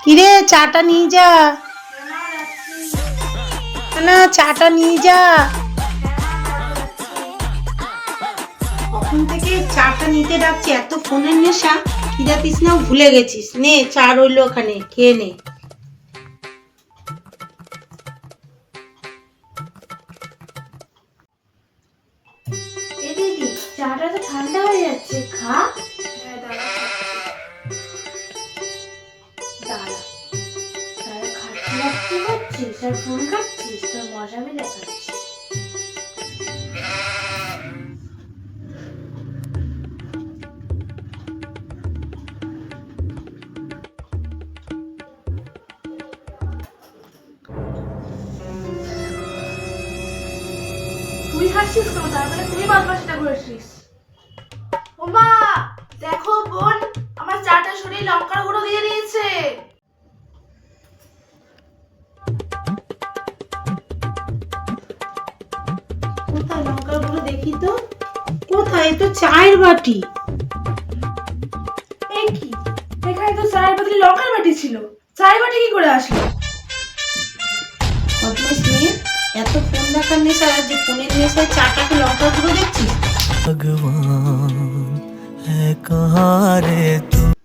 কিরে চাটা নিয়ে যা, না চাটা নিয়ে যা। কখন থেকে চাটা নিতে ডাকছি, এত ফোনের নেশা, খিদা তৃষ্ণাও ভুলে গেছিস। নে চা রইলো ওখানে, খেয়ে নে। এ দিদি, চাটা তো ঠান্ডা হয়ে যাচ্ছে, খা। দাঁড়া দাঁড়া, খাচ্ছি করছিস আর ফোন খাচ্ছিস, তোর মজা আমি দেখাচ্ছি। তুই হাসছিস কেন? তার মানে তুই বদমাশটা করেছিস। ওমা, দেখো বোন, আমার চাটা সরিয়ে লঙ্কার গুঁড়ো দিয়ে দিয়েছে। কোথায় লঙ্কার গুঁড়ো দেখি তো, কোথায়? এ তো চায়ের বাটি। এই কি, এখানে তো চায়ের বদলে লঙ্কার বাটি ছিল, চায়ের বাটি কি করে আসলো? বদমাস মেয়ে, এত ফোন দেখার নেশা যে ফোনের নেশায় চাটাকে লঙ্কার গুঁড়ো দেখছিস। भगवान है कहाँ रे तू।